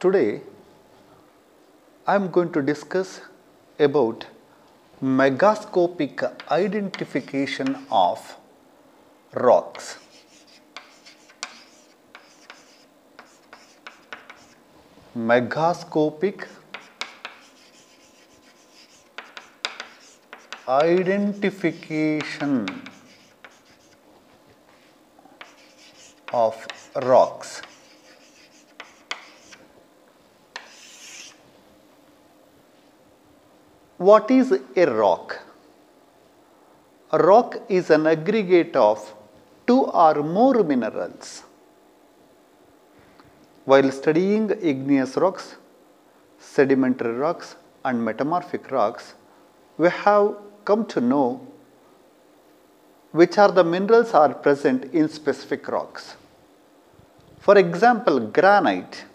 Today, I am going to discuss about megascopic identification of rocks. Megascopic identification of rocks. What is a rock? A rock is an aggregate of two or more minerals. While studying igneous rocks, sedimentary rocks and metamorphic rocks, we have come to know which are the minerals are present in specific rocks. For example, granite.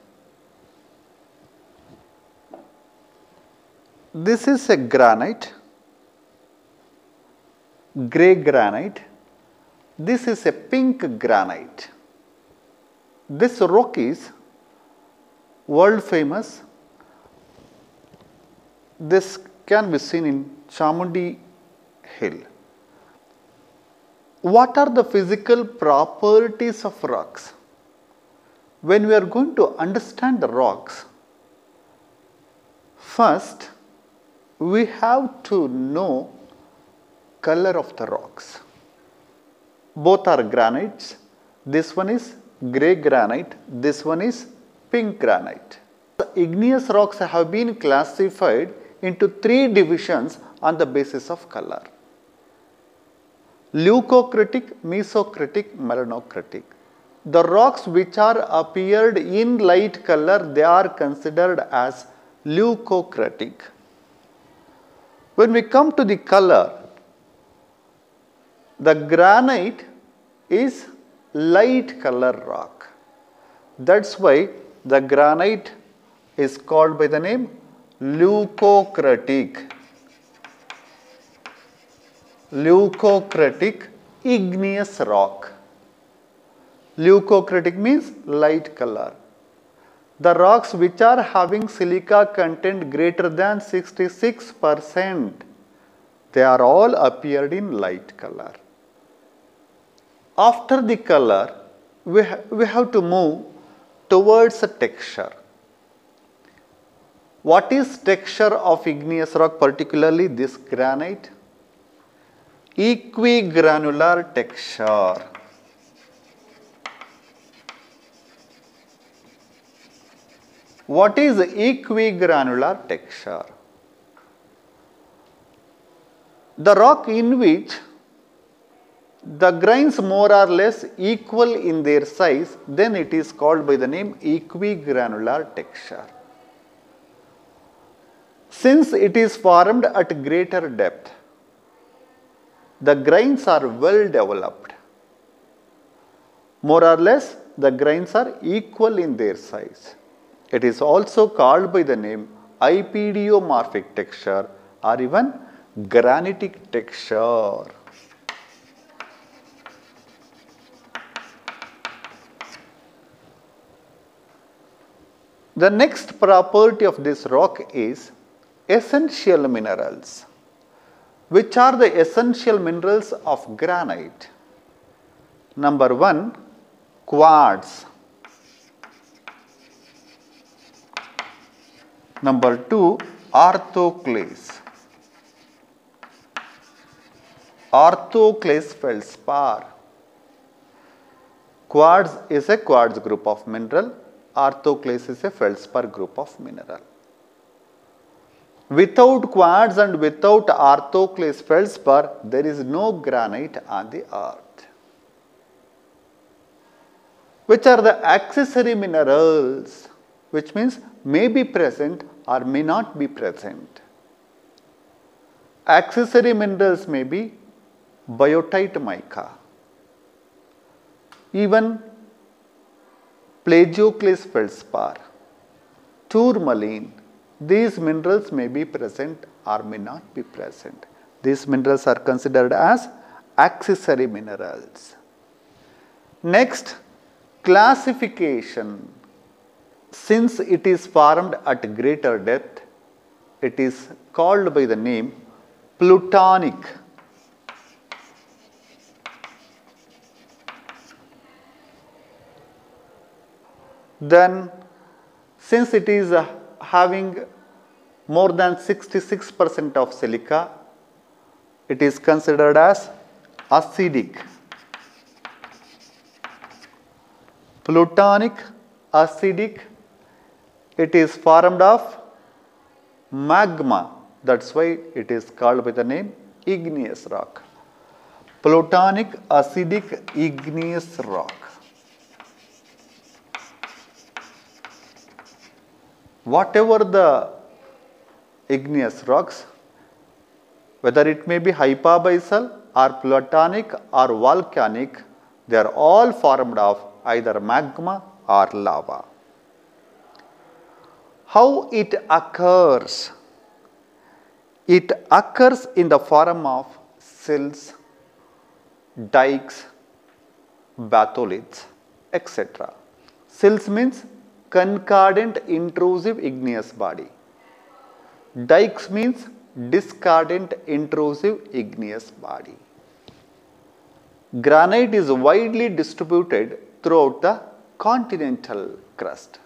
This is a granite, grey granite. This is a pink granite. This rock is world famous. This can be seen in Chamundi Hill. What are the physical properties of rocks? When we are going to understand the rocks, first we have to know color of the rocks. Both are granites. This one is grey granite, this one is pink granite. The igneous rocks have been classified into three divisions on the basis of color: leucocritic, mesocritic, melanocritic. The rocks which are appeared in light color, they are considered as leucocritic. When we come to the color, the granite is light color rock. That's why the granite is called by the name leucocritic. Leucocritic igneous rock. Leucocritic means light color. The rocks which are having silica content greater than 66%, they are all appeared in light color. After the color, we have to move towards a texture. What is texture of igneous rock, particularly this granite? Equigranular texture. What is equigranular texture? The rock in which the grains more or less equal in their size, then it is called by the name equigranular texture. Since it is formed at greater depth, the grains are well developed. More or less, the grains are equal in their size. It is also called by the name ipidiomorphic texture or even granitic texture. The next property of this rock is essential minerals. Which are the essential minerals of granite? Number 1, quartz. Number 2, orthoclase. Orthoclase feldspar. Quartz is a quartz group of mineral. Orthoclase is a feldspar group of mineral. Without quartz and without orthoclase feldspar, there is no granite on the earth. Which are the accessory minerals? Which means may be present or may not be present. Accessory minerals may be biotite mica, even plagioclase feldspar, tourmaline. These minerals may be present or may not be present. These minerals are considered as accessory minerals. Next, classification. Since it is formed at greater depth, it is called by the name plutonic. Then, since it is having more than 66% of silica, it is considered as acidic. Plutonic, acidic, it is formed of magma. That's why it is called by the name igneous rock. Plutonic, acidic, igneous rock. Whatever the igneous rocks, whether it may be hypabyssal or plutonic or volcanic, they are all formed of either magma or lava. How it occurs? It occurs in the form of sills, dikes, batholiths, etc. Sills means concordant intrusive igneous body. Dikes means discordant intrusive igneous body. Granite is widely distributed throughout the continental crust,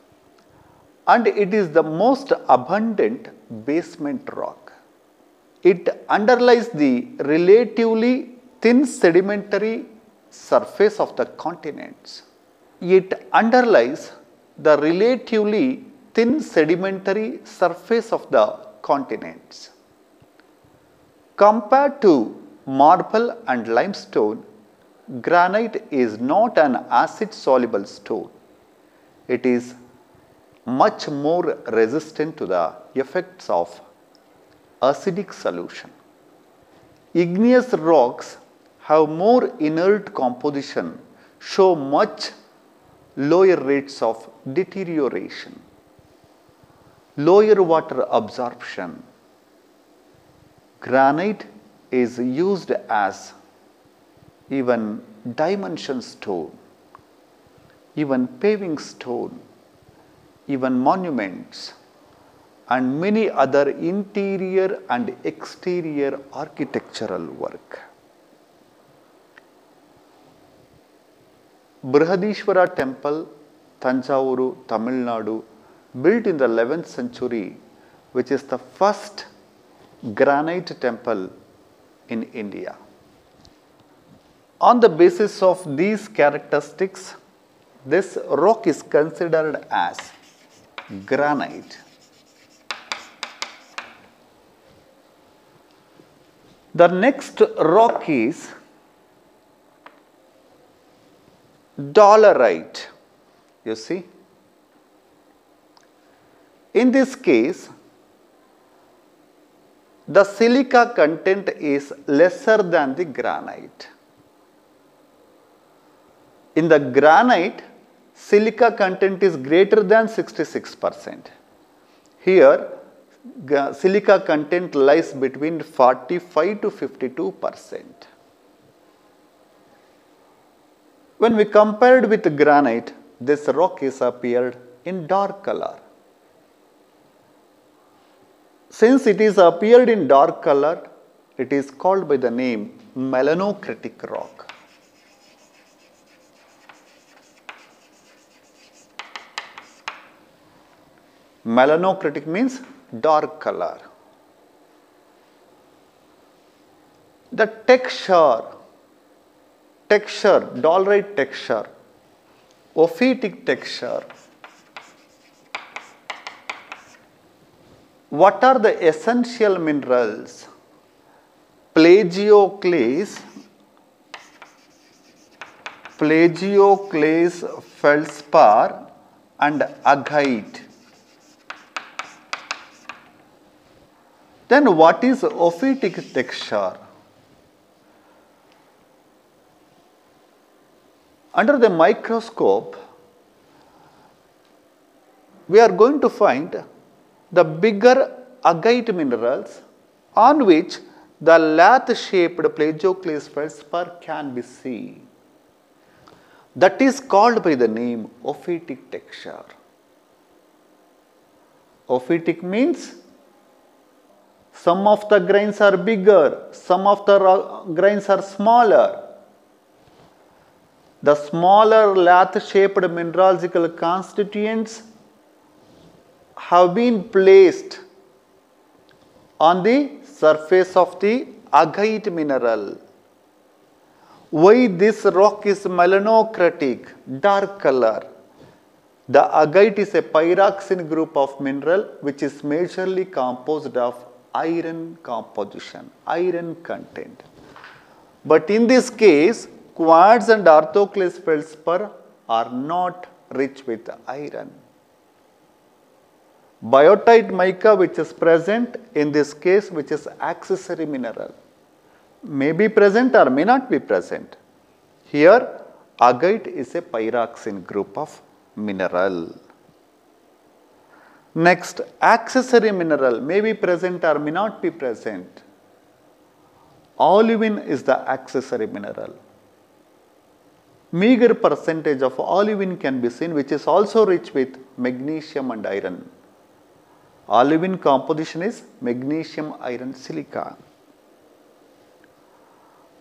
and it is the most abundant basement rock. It underlies the relatively thin sedimentary surface of the continents. It underlies the relatively thin sedimentary surface of the continents. Compared to marble and limestone, granite is not an acid-soluble stone. It is much more resistant to the effects of acidic solution. Igneous rocks have more inert composition, show much lower rates of deterioration, lower water absorption. Granite is used as even dimension stone, even paving stone, even monuments, and many other interior and exterior architectural work. Brihadishwara temple, Tanjavuru, Tamil Nadu, built in the 11th century, which is the first granite temple in India. On the basis of these characteristics, this rock is considered as granite. The next rock is dolerite. You see, in this case, the silica content is lesser than the granite. In the granite, silica content is greater than 66%. Here, silica content lies between 45 to 52%. When we compared with granite, this rock is appeared in dark color. Since it is appeared in dark color, it is called by the name melanocritic rock. Melanocritic means dark color. The texture, dolerite texture, ophitic texture. What are the essential minerals? Plagioclase, feldspar and agate. Then what is ophitic texture? Under the microscope, we are going to find the bigger agate minerals on which the lath-shaped plagioclase feldspar can be seen. That is called by the name ophitic texture. Ophitic means some of the grains are bigger, some of the grains are smaller. The smaller lath-shaped mineralogical constituents have been placed on the surface of the agate mineral. Why this rock is melanocratic, dark color? The agate is a pyroxene group of mineral which is majorly composed of iron composition, iron content. But in this case, quartz and orthoclase feldspar are not rich with iron. Biotite mica which is present in this case, which is accessory mineral, may be present or may not be present. Here agate is a pyroxene group of mineral. Next, accessory mineral may be present or may not be present. Olivine is the accessory mineral. Meager percentage of olivine can be seen, which is also rich with magnesium and iron. Olivine composition is magnesium iron silica.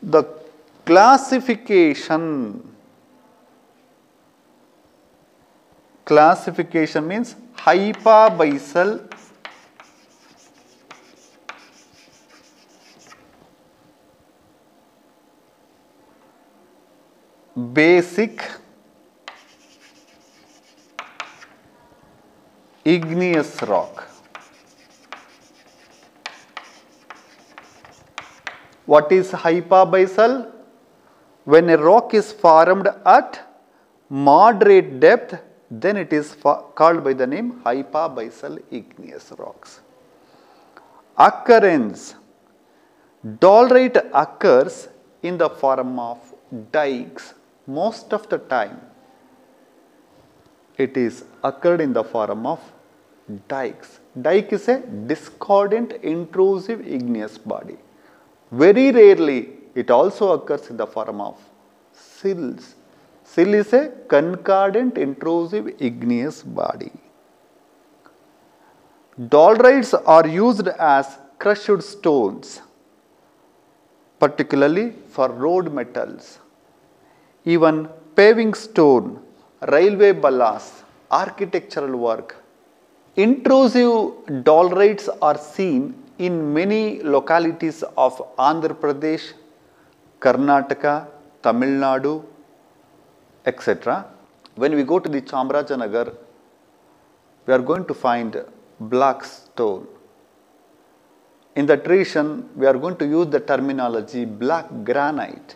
The classification means hypabasal, basic, igneous rock. What is hypabasal? When a rock is formed at moderate depth, then it is called by the name hypabasal igneous rocks. Occurrence. Dolerite occurs in the form of dikes. Most of the time, it is occurred in the form of dikes. Dike is a discordant intrusive igneous body. Very rarely, it also occurs in the form of sills. Sill is a concordant intrusive igneous body. Dolerites are used as crushed stones, particularly for road metals. Even paving stone, railway ballast, architectural work. Intrusive dolerites are seen in many localities of Andhra Pradesh, Karnataka, Tamil Nadu, etc. When we go to the Chamarajanagar, we are going to find black stone. In the tradition, we are going to use the terminology black granite.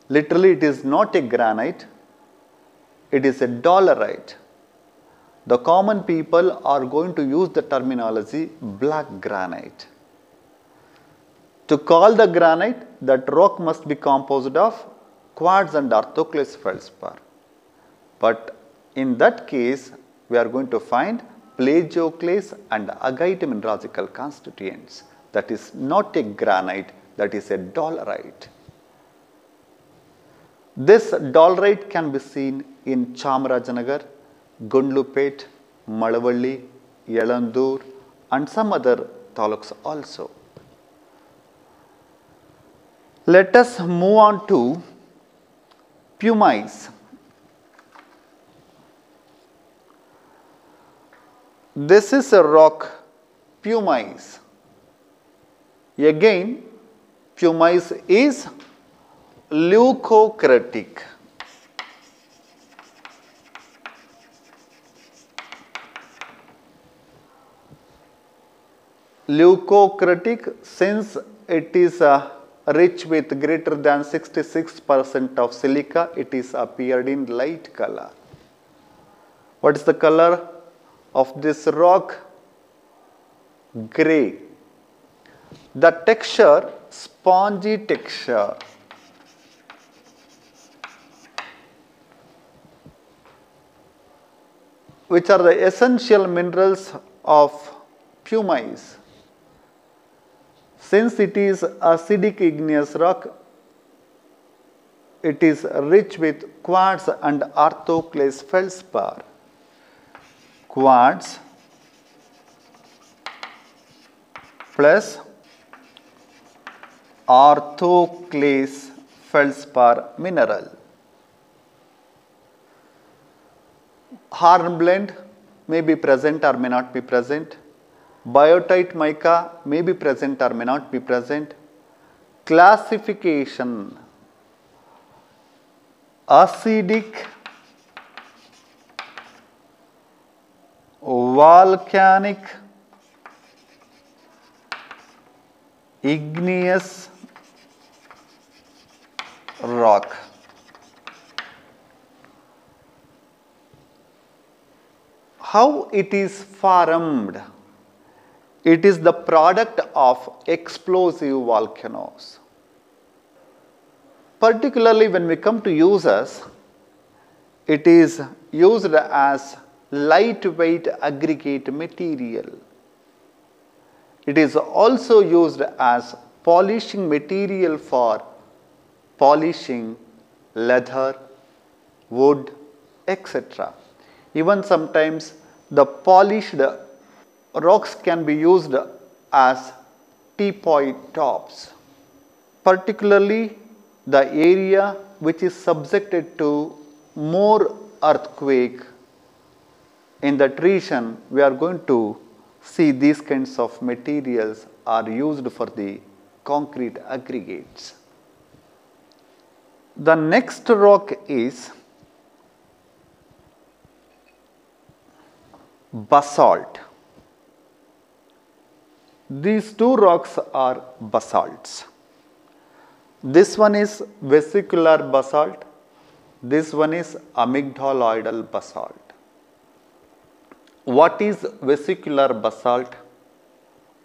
Literally, it is not a granite, it is a dolerite. The common people are going to use the terminology black granite. To call the granite, that rock must be composed of quartz and orthoclase feldspar. But in that case, we are going to find plagioclase and agate mineralogical constituents. That is not a granite, that is a dolerite. This dolerite can be seen in Chamarajanagar, Gundlupet, Malavalli, Yalandur and some other taluks also. Let us move on to pumice. This is a rock, pumice. Again, pumice is leucocratic. Leucocratic, since it is rich with greater than 66% of silica, it is appeared in light color. What is the color of this rock? Gray. The texture, spongy texture. Which are the essential minerals of pumice? Since it is acidic igneous rock, it is rich with quartz and orthoclase feldspar. Quartz plus orthoclase feldspar mineral. Hornblende may be present or may not be present. Biotite mica may be present or may not be present. Classification: acidic, volcanic, igneous rock. How it is formed? It is the product of explosive volcanoes. Particularly when we come to uses, it is used as lightweight aggregate material. It is also used as polishing material for polishing leather, wood, etc. Even sometimes the polished rocks can be used as teapot tops. Particularly the area which is subjected to more earthquake, in that region we are going to see these kinds of materials are used for the concrete aggregates. The next rock is basalt. These two rocks are basalts. This one is vesicular basalt, this one is amygdaloidal basalt. What is vesicular basalt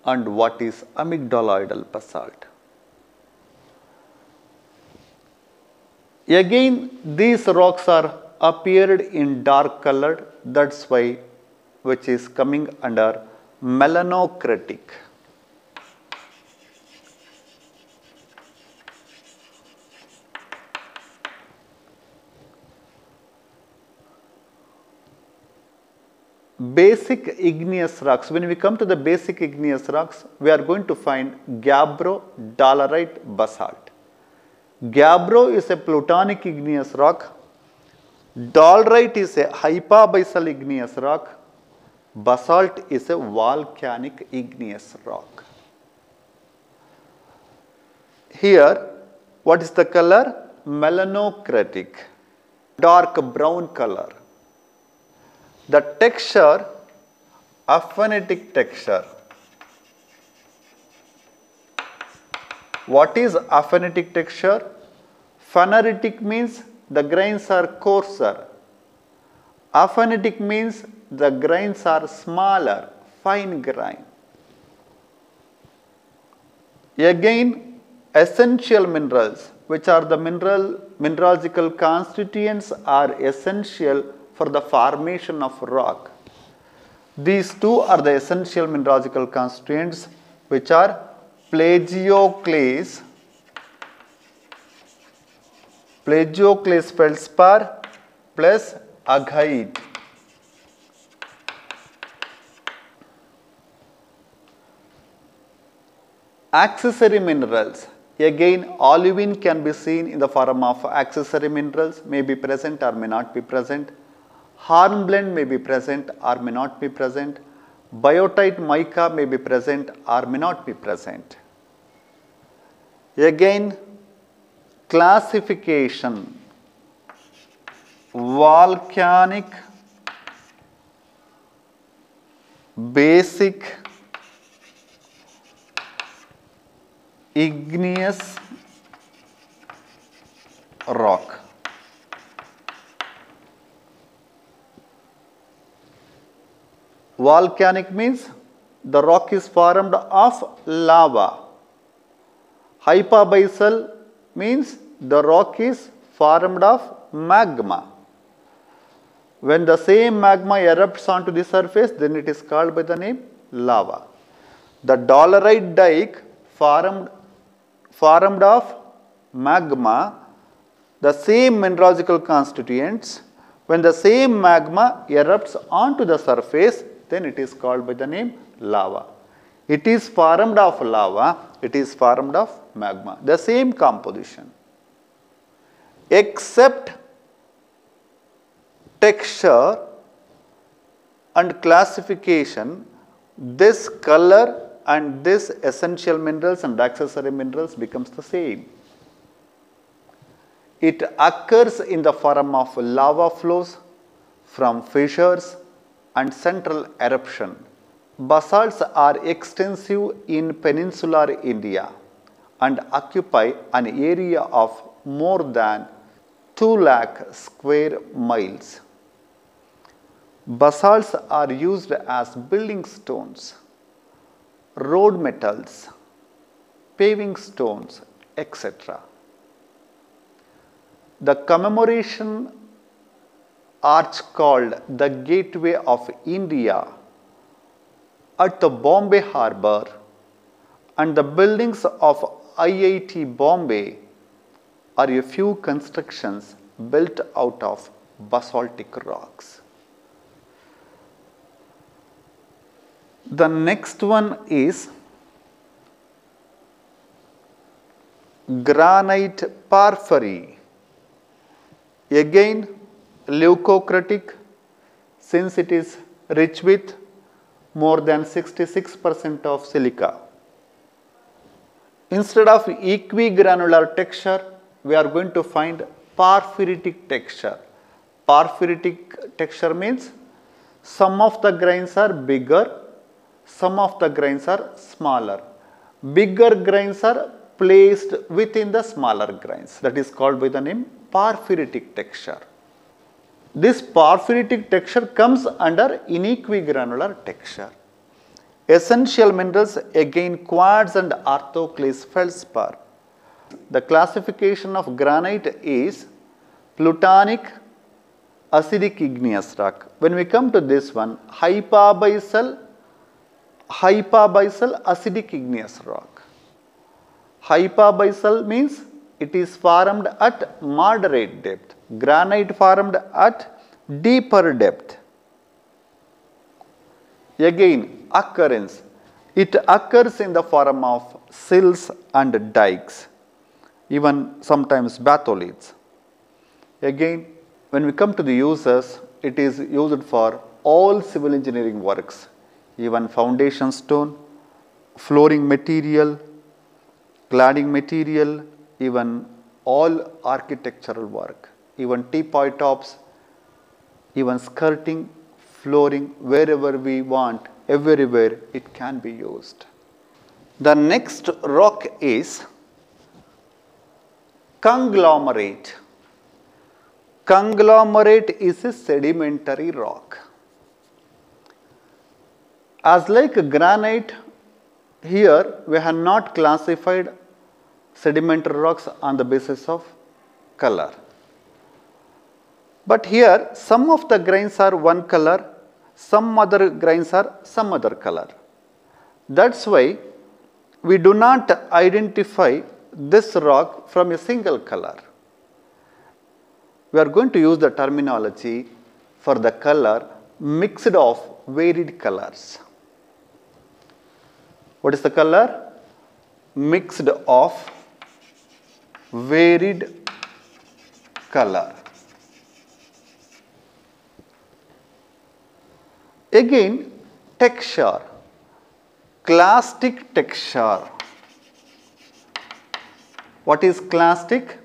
and what is amygdaloidal basalt? Again, these rocks are appeared in dark colored, that's why which is coming under melanocratic. Basic igneous rocks. When we come to the basic igneous rocks, we are going to find gabbro dolerite basalt. Gabbro is a plutonic igneous rock. Dolerite is a hypabyzal igneous rock. Basalt is a volcanic igneous rock. Here, what is the color? Melanocratic, dark brown color. The texture, aphanetic texture. What is aphanetic texture? Phaneritic means the grains are coarser. Aphanetic means the grains are smaller, fine grain. Again, essential minerals, which are the mineralogical constituents, are essential for the formation of rock. These two are the essential mineralogical constituents, which are plagioclase feldspar plus augite. Accessory minerals. Again, olivine can be seen in the form of accessory minerals, may be present or may not be present. Hornblende may be present or may not be present. Biotite mica may be present or may not be present. Again, classification: volcanic, basic, igneous rock. Volcanic means the rock is formed of lava. Hypabyzal means the rock is formed of magma. When the same magma erupts onto the surface, then it is called by the name lava. The dolerite dike formed of magma, the same mineralogical constituents. When the same magma erupts onto the surface, then it is called by the name lava. It is formed of lava, it is formed of magma, the same composition. Except texture and classification, this color and this essential minerals and accessory minerals becomes the same. It occurs in the form of lava flows from fissures and central eruption. Basalts are extensive in peninsular India and occupy an area of more than 2 lakh square miles. Basalts are used as building stones, road metals, paving stones, etc. The commemoration arch called the Gateway of India at the Bombay Harbour and the buildings of IIT Bombay are a few constructions built out of basaltic rocks. The next one is granite porphyry. Again leucocratic, since it is rich with more than 66% of silica. Instead of equigranular texture, we are going to find porphyritic texture. Porphyritic texture means some of the grains are bigger, some of the grains are smaller. Bigger grains are placed within the smaller grains. That is called by the name porphyritic texture. This porphyritic texture comes under inequigranular texture. Essential minerals, again quartz and orthoclase feldspar. The classification of granite is plutonic acidic igneous rock. When we come to this one, hypabyzal acidic igneous rock. Hypabyzal means it is formed at moderate depth. Granite formed at deeper depth. Again occurrence, it occurs in the form of sills and dikes, even sometimes batholiths. Again, when we come to the uses, it is used for all civil engineering works, even foundation stone, flooring material, cladding material, even all architectural work, even teapot tops, even skirting, flooring, wherever we want, everywhere it can be used. The next rock is conglomerate. Conglomerate is a sedimentary rock. As like granite, here we have not classified sedimentary rocks on the basis of color. But here some of the grains are one color, some other grains are some other color. That's why we do not identify this rock from a single color. We are going to use the terminology for the color mixed of varied colors. What is the color? Mixed of varied color. Again, texture, clastic texture. What is clastic?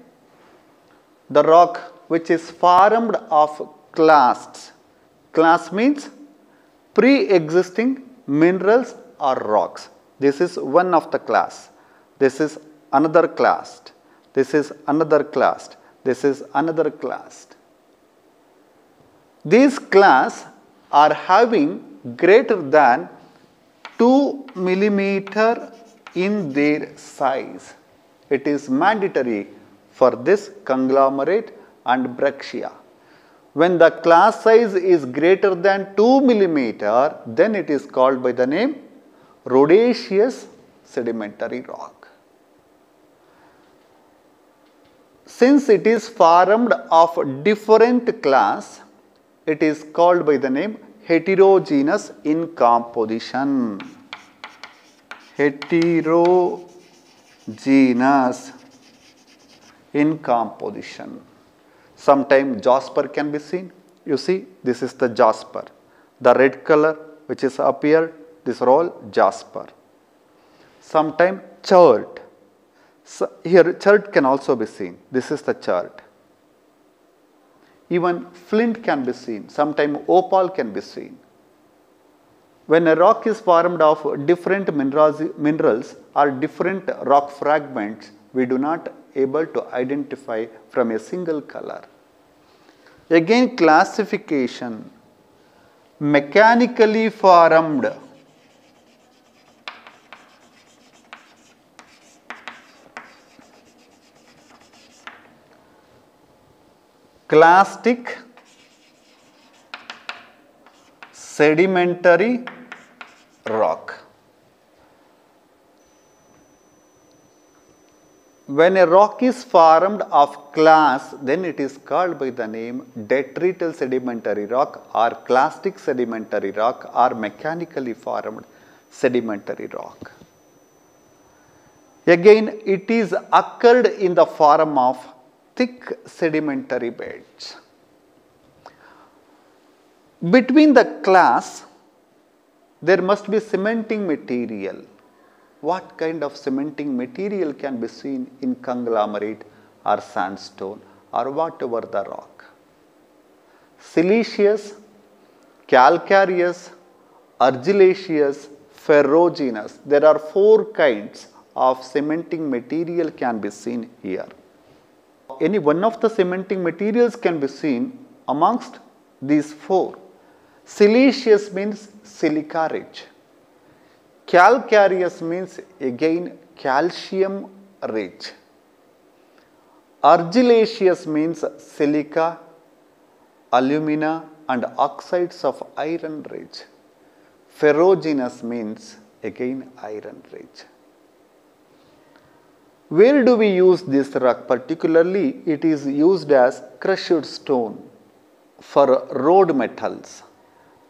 The rock which is formed of clasts. Clast means pre-existing minerals or rocks. This is one of the class. This is another clast. This is another clast. This is another clast. These clasts are having greater than 2 millimeter in their size. It is mandatory for this conglomerate and breccia. When the class size is greater than 2 millimeter, then it is called by the name rhodaceous sedimentary rock. Since it is formed of different class, it is called by the name heterogeneous in composition. heterogeneous in composition. Sometimes jasper can be seen. You see, this is the jasper. The red color which is appeared, these are all jasper. Sometimes chert. So here chert can also be seen. This is the chert. Even flint can be seen. Sometimes opal can be seen. When a rock is formed of different minerals or different rock fragments, we do not able to identify from a single color. Again, classification. Mechanically formed clastic sedimentary rock. When a rock is formed of class, then it is called by the name detrital sedimentary rock or clastic sedimentary rock or mechanically formed sedimentary rock. Again, it is occurred in the form of thick sedimentary beds. Between the class, there must be cementing material. What kind of cementing material can be seen in conglomerate or sandstone or whatever the rock? Siliceous, calcareous, argillaceous, ferruginous. There are 4 kinds of cementing material can be seen here. Any one of the cementing materials can be seen amongst these 4. Siliceous means silica rich. Calcareous means again calcium rich. Argillaceous means silica, alumina and oxides of iron rich. Ferruginous means again iron rich. Where do we use this rock? Particularly, it is used as crushed stone for road metals,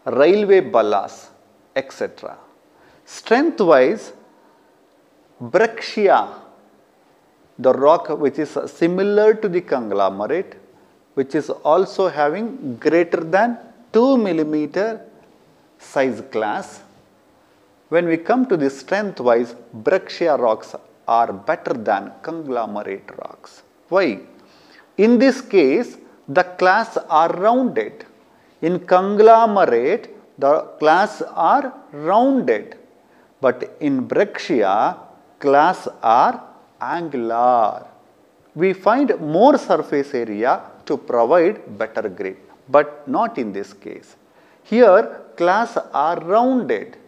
railway ballas, etc. Strength-wise, breccia, the rock which is similar to the conglomerate, which is also having greater than 2 mm size class. When we come to the strength-wise, breccia rocks are better than conglomerate rocks. Why? In this case, the class are rounded. In conglomerate, the class are rounded. But in breccia, class are angular. We find more surface area to provide better grade, but not in this case. Here, class are rounded.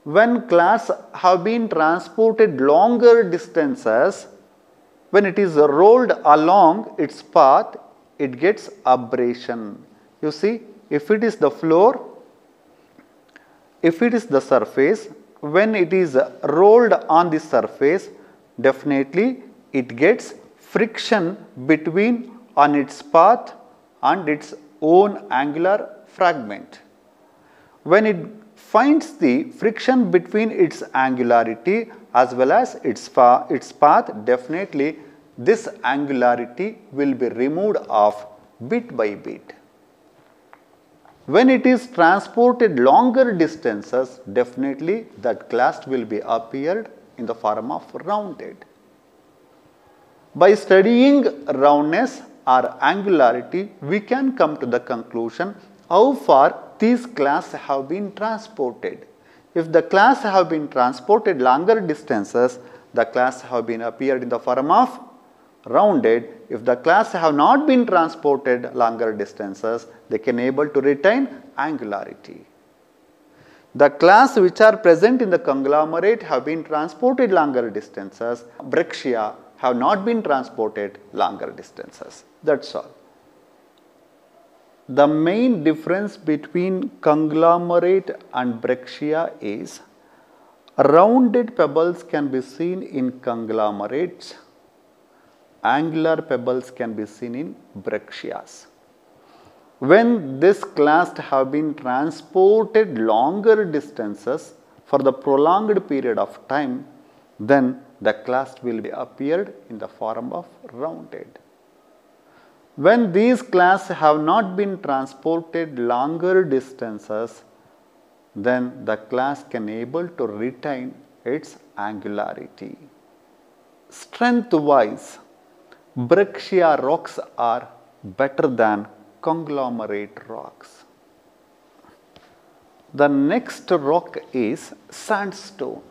When class have been transported longer distances, when it is rolled along its path, it gets abrasion. You see, if it is the floor, if it is the surface, when it is rolled on the surface, definitely it gets friction between on its path and its own angular fragment. When it finds the friction between its angularity as well as its path, definitely this angularity will be removed off bit by bit. When it is transported longer distances, definitely that class will be appeared in the form of rounded. By studying roundness or angularity, we can come to the conclusion how far these class have been transported. If the class have been transported longer distances, the class have been appeared in the form of rounded. If the class have not been transported longer distances, they can able to retain angularity. The class which are present in the conglomerate have been transported longer distances. Breccia have not been transported longer distances. That's all. The main difference between conglomerate and breccia is rounded pebbles can be seen in conglomerates, angular pebbles can be seen in breccias. When this class have been transported longer distances, for the prolonged period of time, then the clast will be appeared in the form of rounded. When these clasts have not been transported longer distances, then the clast can able to retain its angularity. Strength wise, breccia rocks are better than conglomerate rocks. The next rock is sandstone.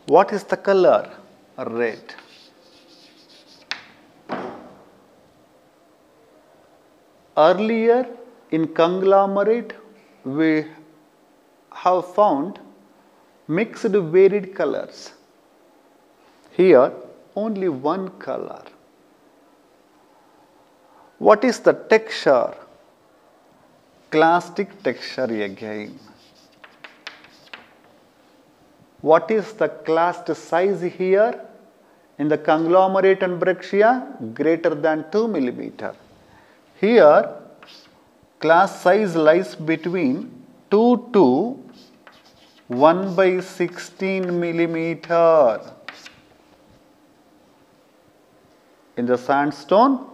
What is the color? Red. Earlier in conglomerate we have found mixed varied colors. Here only one color. What is the texture? Clastic texture again. What is the clast size here? In the conglomerate and breccia, greater than 2 millimeter. Here, clast size lies between 2 to 1 by 16 millimeter. In the sandstone,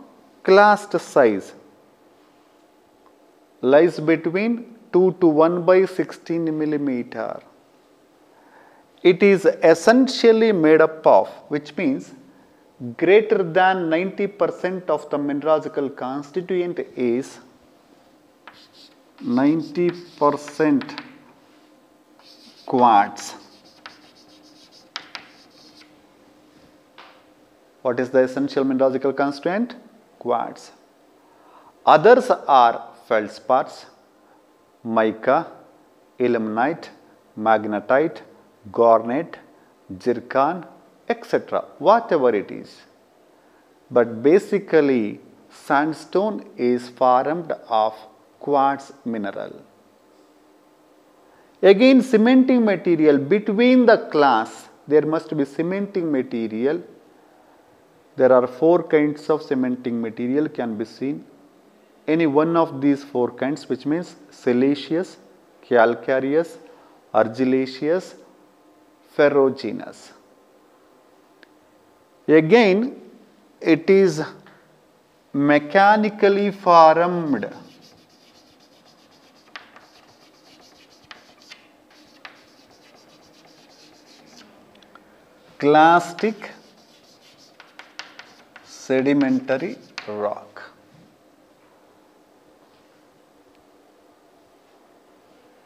clast size lies between 2 to 1 by 16 millimeter. It is essentially made up of, which means greater than 90% of the mineralogical constituent is 90% quartz. What is the essential mineralogical constituent? Quartz. Others are feldspars, mica, ilmenite, magnetite, garnet, zircon, etc. Whatever it is. But basically, sandstone is formed of quartz mineral. Again, cementing material. Between the class, there must be cementing material. There are 4 kinds of cementing material can be seen. Any one of these 4 kinds, which means siliceous, calcareous, argillaceous, ferruginous. Again, it is mechanically formed. Clastic sedimentary rock.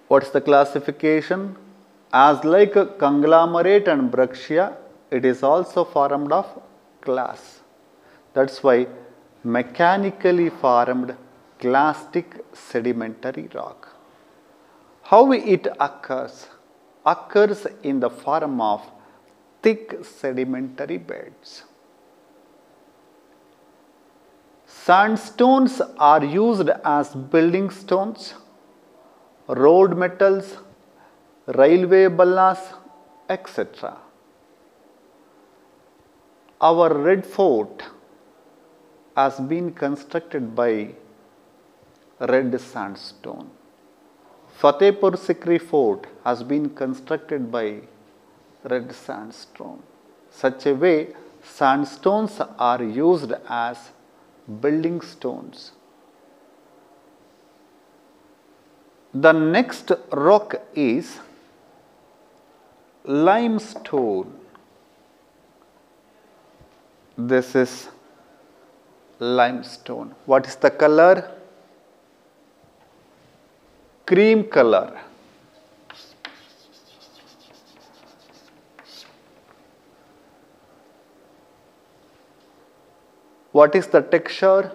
What is the classification? As like a conglomerate and breccia, it is also formed of clasts. That is why mechanically formed clastic sedimentary rock. How it occurs? Occurs in the form of thick sedimentary beds. Sandstones are used as building stones, road metals, railway ballas, etc. Our Red Fort has been constructed by red sandstone. Fatehpur Sikri Fort has been constructed by red sandstone. Such a way, sandstones are used as building stones. The next rock is limestone. This is limestone. What is the color? Cream color. What is the texture?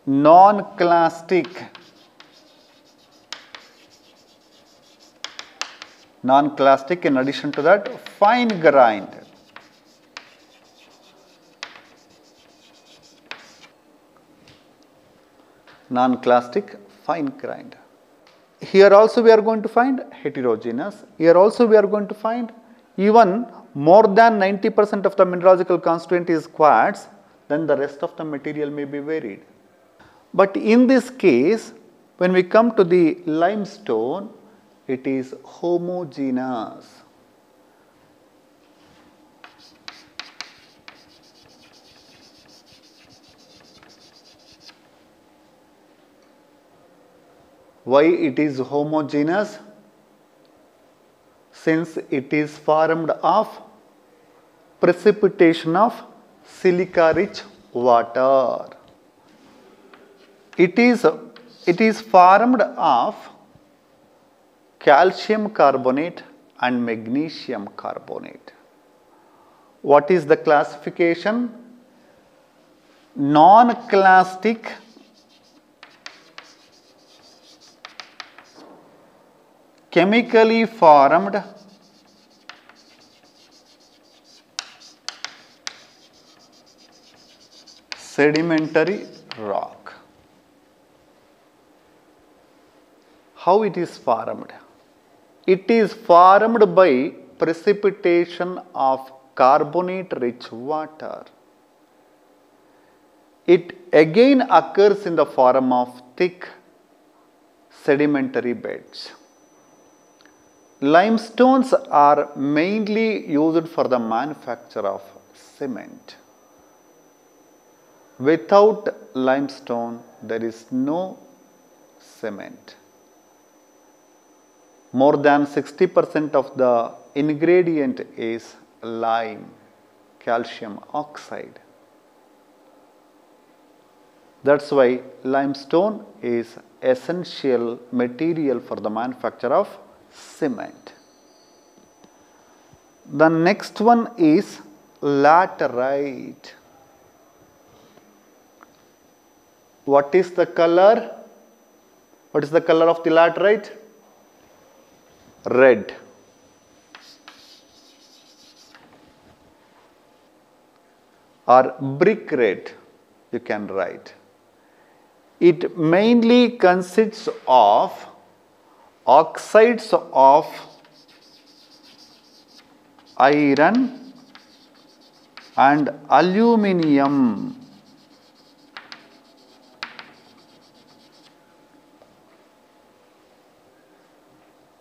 Non-clastic. Non-clastic, in addition to that, fine grained. Non-clastic, fine grained. Here also we are going to find heterogeneous. Here also we are going to find even more than 90% of the mineralogical constituent is quartz, then the rest of the material may be varied. But in this case, when we come to the limestone, It is homogeneous. Why it is homogeneous? Since it is formed of precipitation of silica rich water. It is formed of calcium carbonate and magnesium carbonate. What is the classification? Non-clastic chemically formed sedimentary rock. How it is formed? It is formed by precipitation of carbonate rich water. It again occurs in the form of thick sedimentary beds. Limestones are mainly used for the manufacture of cement. Without limestone, there is no cement. More than 60% of the ingredient is lime, calcium oxide. That's why limestone is essential material for the manufacture of cement. The next one is laterite. What is the color? What is the color of the laterite? Red. Or brick red, you can write. It mainly consists of oxides of iron and aluminium.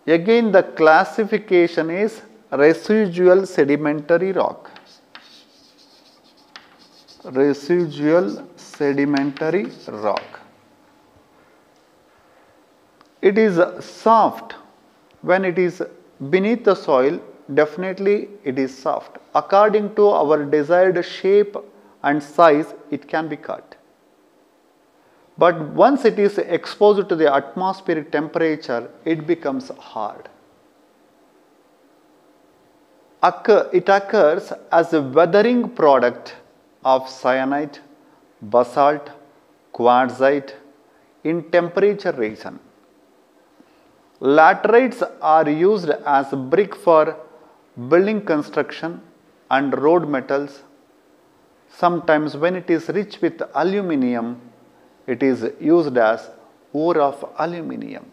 Again, the classification is residual sedimentary rock. Residual sedimentary rock. It is soft. When it is beneath the soil, definitely it is soft. According to our desired shape and size, it can be cut. But once it is exposed to the atmospheric temperature, it becomes hard. It occurs as a weathering product of syenite, basalt, quartzite in temperature region. Laterites are used as brick for building construction and road metals. Sometimes when it is rich with aluminium, it is used as ore of aluminium.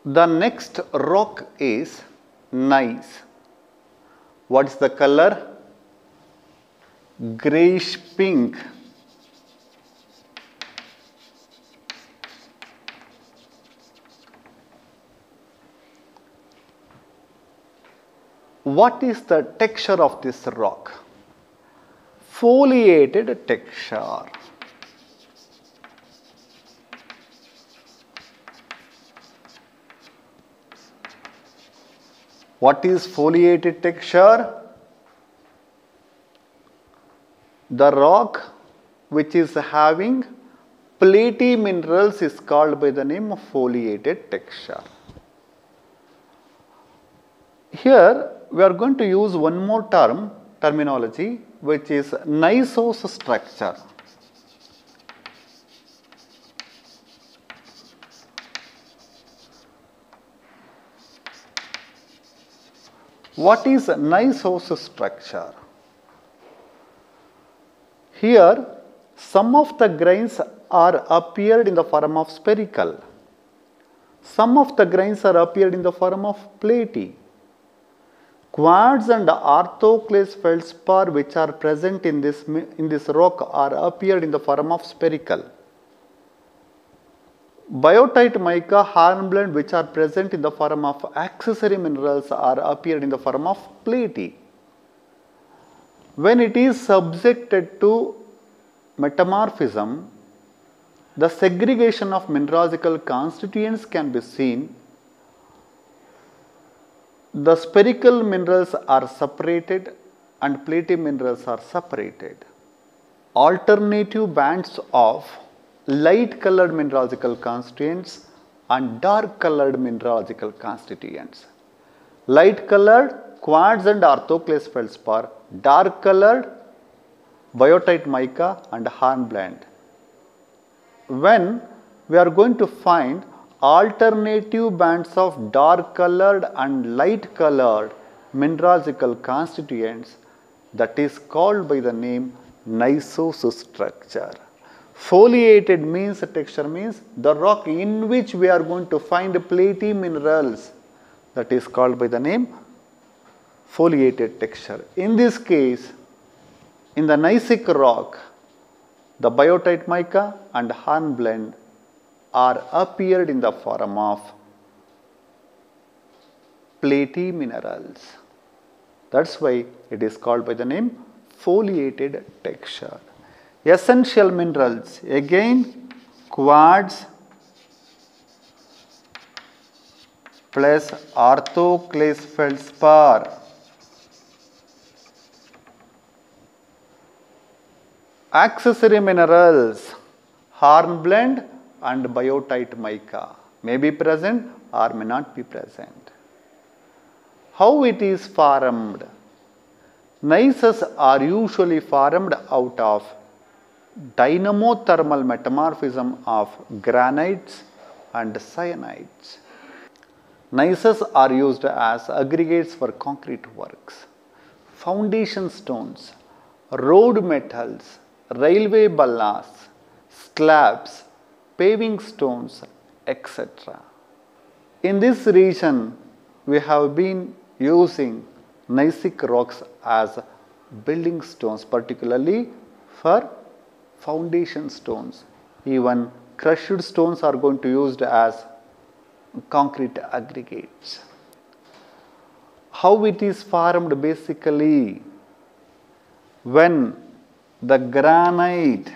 The next rock is gneiss. What is the color? Grayish pink. What is the texture of this rock? Foliated texture. What is foliated texture? The rock which is having platy minerals is called by the name of foliated texture. Here we are going to use one more terminology, which is gneiss structure. What is gneiss structure? Here, some of the grains are appeared in the form of spherical. Some of the grains are appeared in the form of platy. Quartz and orthoclase feldspar which are present in this rock are appeared in the form of spherical. Biotite mica, hornblende, which are present in the form of accessory minerals, are appeared in the form of platy. When it is subjected to metamorphism, the segregation of mineralogical constituents can be seen. The spherical minerals are separated and platy minerals are separated. Alternative bands of light colored mineralogical constituents and dark colored mineralogical constituents. Light colored quartz and orthoclase feldspar, dark colored biotite mica and hornblende. When we are going to find alternative bands of dark colored and light colored mineralogical constituents, that is called by the name gneiss structure. Foliated means texture means the rock in which we are going to find platy minerals, that is called by the name foliated texture. In this case, in the gneissic rock, the biotite mica and hornblende are appeared in the form of platy minerals. That's why it is called by the name foliated texture. Essential minerals, again quartz plus orthoclase feldspar. Accessory minerals, hornblende and biotite mica may be present or may not be present. How it is formed? Gneisses are usually formed out of dynamothermal metamorphism of granites and cyanides. Gneisses are used as aggregates for concrete works, foundation stones, road metals, railway ballasts, slabs, paving stones, etc. In this region, we have been using gneissic rocks as building stones, particularly for foundation stones. Even crushed stones are going to be used as concrete aggregates. How it is formed basically? When the granite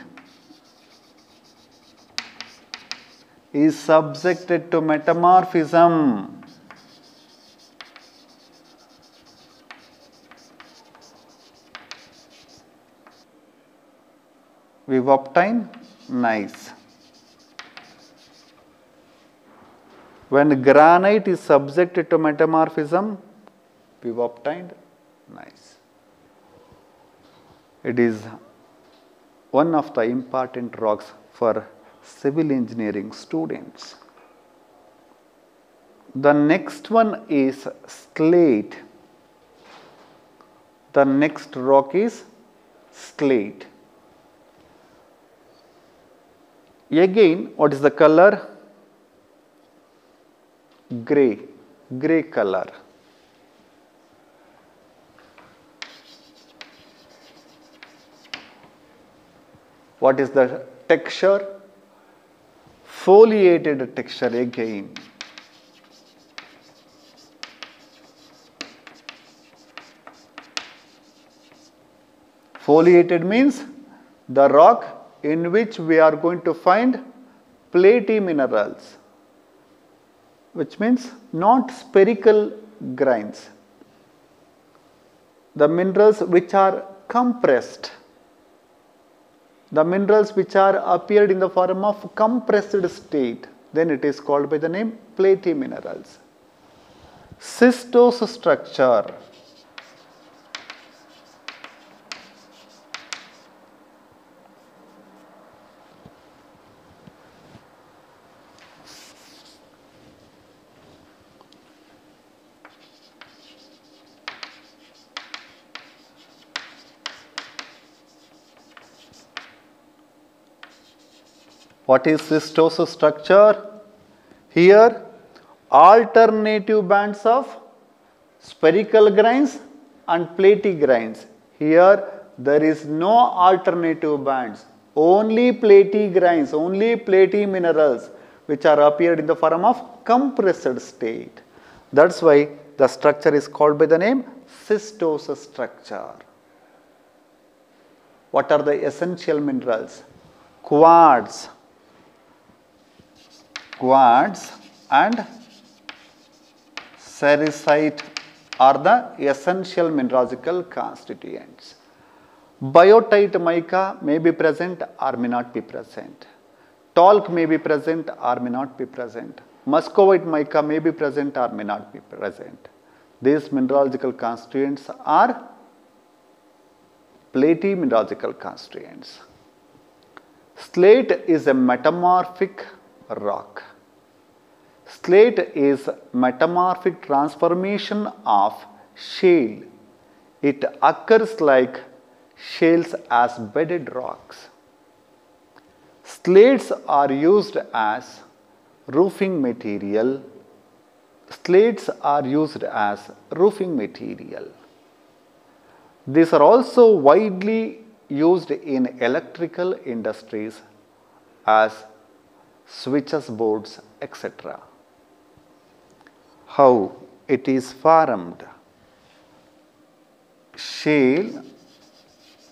is subjected to metamorphism, we obtain gneiss. When granite is subjected to metamorphism, we obtained gneiss. It is one of the important rocks for civil engineering students. The next one is slate. The next rock is slate. Again, what is the color? Grey color. What is the texture? Foliated texture again. Foliated means the rock in which we are going to find platy minerals, which means not spherical grains. The minerals which are compressed, the minerals which are appeared in the form of compressed state, then it is called by the name platy minerals. Schistose structure. What is schistose structure? Here, alternative bands of spherical grains and platy grains. Here, there is no alternative bands, only platy grains, only platy minerals, which are appeared in the form of compressed state. That's why the structure is called by the name schistose structure. What are the essential minerals? Quartz and cerussite are the essential mineralogical constituents. Biotite mica may be present or may not be present. Talc may be present or may not be present. Muscovite mica may be present or may not be present. These mineralogical constituents are platy mineralogical constituents. Slate is a metamorphic rock. Slate is metamorphic transformation of shale. It occurs like shales as bedded rocks. Slates are used as roofing material. Slates are used as roofing material. These are also widely used in electrical industries as switches boards, etc. How it is formed? Shale,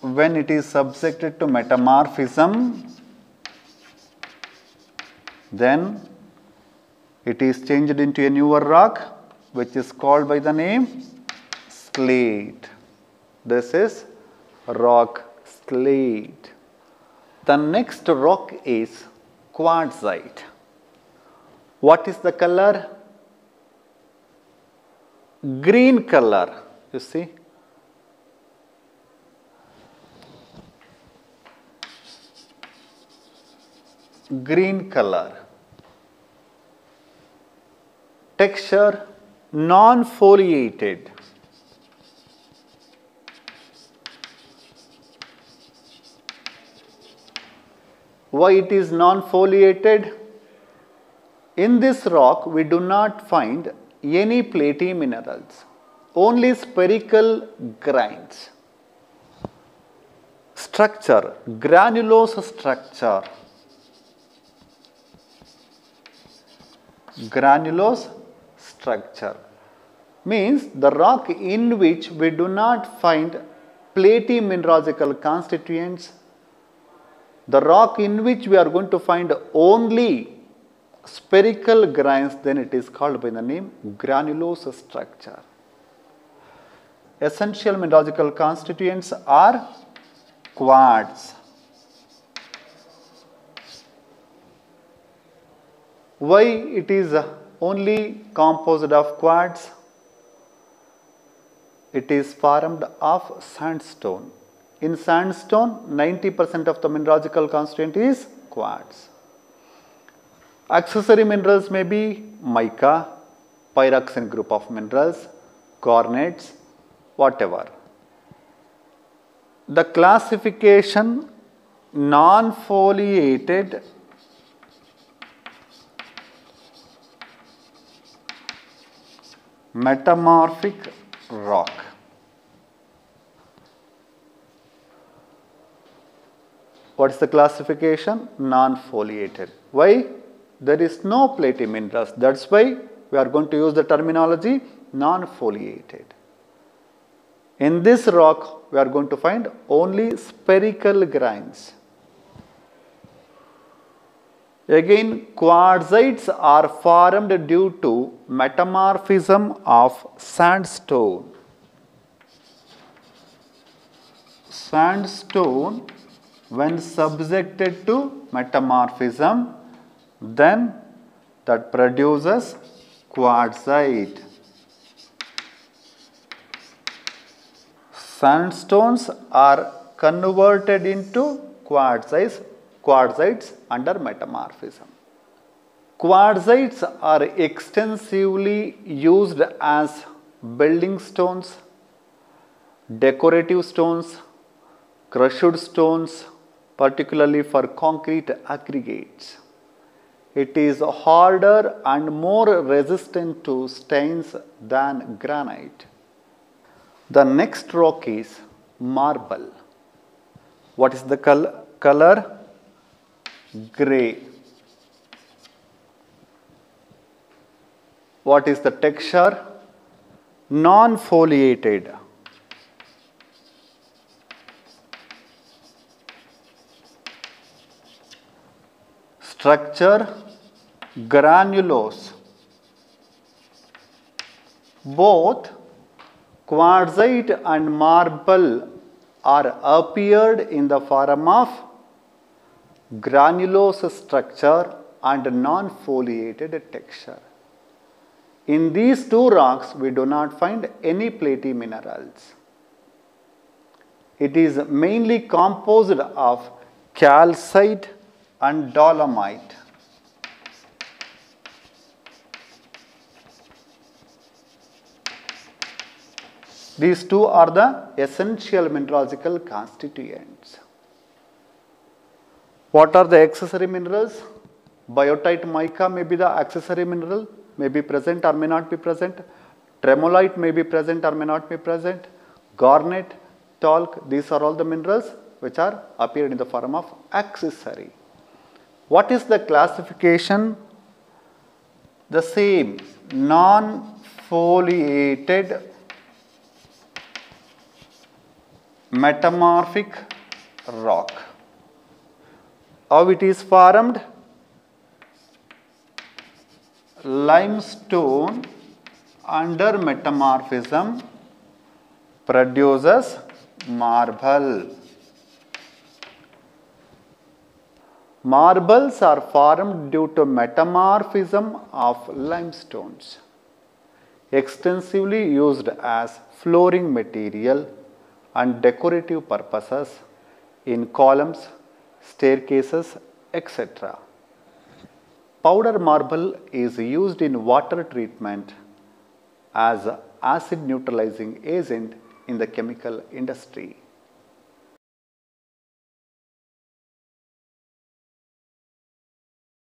when it is subjected to metamorphism, then it is changed into a newer rock which is called by the name slate. This is rock slate. The next rock is quartzite. What is the color? Green color, you see. Green color. Texture non-foliated. Why it is non-foliated? In this rock we do not find any platy minerals, only spherical grains. Structure, granulose structure. Granulose structure means the rock in which we do not find platy mineralogical constituents, the rock in which we are going to find only spherical grains, then it is called by the name granulose structure. Essential mineralogical constituents are quartz. Why it is only composed of quartz? It is formed of sandstone. In sandstone, 90% of the mineralogical constituent is quartz. Accessory minerals may be mica, pyroxene group of minerals, garnets, whatever. The classification non-foliated metamorphic rock. What is the classification? Non-foliated. Why? There is no platy minerals. That's why we are going to use the terminology non-foliated. In this rock, we are going to find only spherical grains. Again, quartzites are formed due to metamorphism of sandstone. Sandstone, when subjected to metamorphism, then that produces quartzite. Sandstones are converted into quartzites under metamorphism. Quartzites are extensively used as building stones, decorative stones, crushed stones, particularly for concrete aggregates. It is harder and more resistant to stains than granite. The next rock is marble. What is the color? Grey. What is the texture? Non-foliated. Structure granulose. Both quartzite and marble are appeared in the form of granulose structure and non-foliated texture. In these two rocks, we do not find any platy minerals. It is mainly composed of calcite and dolomite. These two are the essential mineralogical constituents. What are the accessory minerals? Biotite mica may be the accessory mineral, may be present or may not be present. Tremolite may be present or may not be present. Garnet, talc, these are all the minerals which are appeared in the form of accessory. What is the classification? The same, non-foliated metamorphic rock. How it is formed? Limestone under metamorphism produces marble. Marbles are formed due to metamorphism of limestones, extensively used as flooring material and decorative purposes in columns, staircases, etc. Powder marble is used in water treatment as acid neutralizing agent in the chemical industry.